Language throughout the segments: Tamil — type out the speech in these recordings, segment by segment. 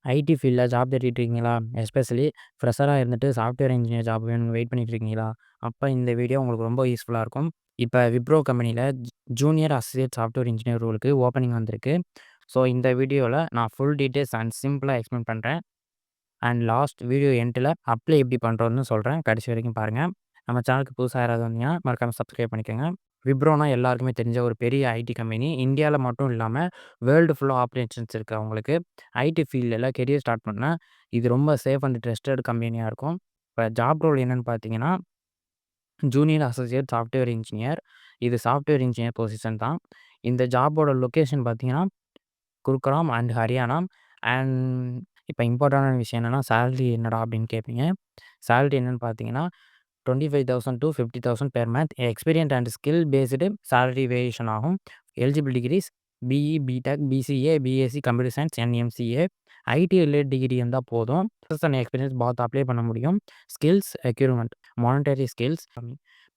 ஐடி ஃபீல்ட்ல ஜாப் தேடிட்டு இருக்கீங்களா? எஸ்பெஷலி ஃப்ரெஷரா இருந்துட்டு சாஃப்ட்வேர் இன்ஜினியர் ஜாப் வேணும்னு வெயிட் பண்ணிட்டு இருக்கீங்களா? அப்ப இந்த வீடியோ உங்களுக்கு ரொம்ப யூஸ்ஃபுல்லா இருக்கும். இப்ப விப்ரோ கம்பெனில ஜூனியர் அசோசியேட் சாஃப்ட்வேர் இன்ஜினியர் ரோலுக்கு ஓப்பனிங் வந்திருக்கு. ஸோ இந்த வீடியோல நான் ஃபுல் டீட்டெயில்ஸ் அண்ட் சிம்பிளா எக்ஸ்பிளைன் பண்றேன். அண்ட் லாஸ்ட் வீடியோ எண்டுல அப்ளை எப்படி பண்றதுன்னு சொல்றேன். கடைசி வரைக்கும் பாருங்க. நம்ம சேனலுக்கு புதுசா யாராவது வந்தீங்கன்னா மறக்காம சப்ஸ்கிரைப் பண்ணிக்கோங்க. விப்ரோனா எல்லாருக்குமே தெரிஞ்ச ஒரு பெரிய ஐடி கம்பெனி. இந்தியால மட்டும் இல்லாம வேர்ல்டு ஃபுல்லா ஆப்பரேஷன்ஸ் இருக்கு அவங்களுக்கு. ஐடி ஃபீல்டுல கெரியர் ஸ்டார்ட் பண்ணா, இது ரொம்ப சேஃப் அண்ட் ட்ரஸ்டட் கம்பெனியா இருக்கும். இப்ப ஜாப் ரோல் என்னன்னு பார்த்தீங்கன்னா, ஜூனியர் அசோசியேட் சாஃப்ட்வேர் இன்ஜினியர். இது சாஃப்ட்வேர் இன்ஜினியர் பொசிஷன் தான். இந்த ஜாப்போட லொகேஷன் பார்த்தீங்கன்னா, குருகிராம் அண்ட் ஹரியானா. அண்ட் இப்ப இம்பார்ட்டன்டான விஷயம் என்னன்னா, சேலரி என்னடா அப்படின்னு கேட்பீங்க. சேலரி என்னன்னு பார்த்தீங்கன்னா, 25,000 to 50,000 per month. Experience and skill based salary variation ஆகும். Eligible degrees BE, BTech, BCA, BSc computer science, MCA. IT related degree இருந்தால் போதும். அண்ட் எக்ஸ்பீரியன்ஸ் பார்த்து அப்ளை பண்ண முடியும். Skills requirement monetary skills,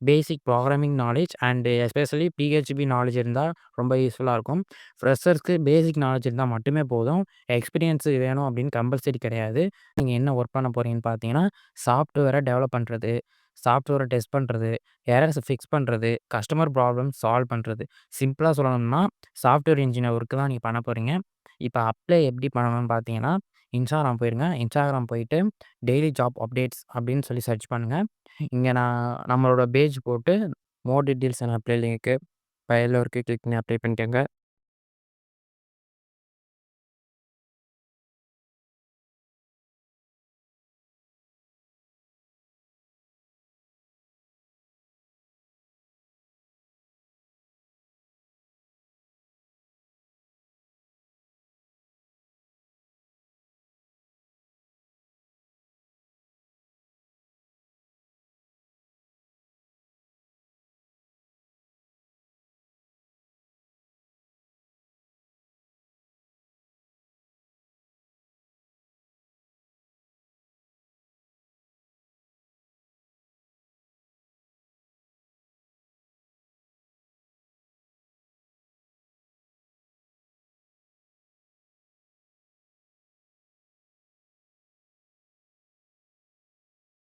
basic programming knowledge and especially PHP knowledge இருந்தால் ரொம்ப யூஸ்ஃபுல்லாக இருக்கும். ஃப்ரெஷர்ஸ்க்கு பேசிக் நாலேஜ் இருந்தால் மட்டுமே போதும். எக்ஸ்பீரியன்ஸ் வேணும் அப்படின்னு கம்பல்சரி கிடையாது. நீங்கள் என்ன ஒர்க் பண்ண போகிறீங்கன்னு பார்த்தீங்கன்னா, சாஃப்ட்வேரை டெவலப் பண்ணுறது, சாஃப்ட்வேரை டெஸ்ட் பண்ணுறது, எரர்ஸ் ஃபிக்ஸ் பண்ணுறது, கஸ்டமர் ப்ராப்ளம் சால்வ் பண்ணுறது. சிம்பிளாக சொல்லணும்னா சாஃப்ட்வேர் இன்ஜினியர் ஒர்க்கு தான் நீங்கள் பண்ண போகிறீங்க. இப்போ அப்ளை எப்படி பண்ணணும்னு பார்த்தீங்கன்னா, இன்ஸ்டாகிராம் போயிருங்க. இன்ஸ்டாகிராம் போயிட்டு டெய்லி ஜாப் அப்டேட்ஸ் அப்படின்னு சொல்லி சர்ச் பண்ணுங்கள். இங்கே நான் நம்மளோட பேஜ் போட்டு மோர் டீட்டெயில்ஸ் அண்ட் அப்ளை லிங்க்கு ஃபைலில் இருக்குது. கிளிக் பண்ணி அப்ளை பண்ணிக்கோங்க.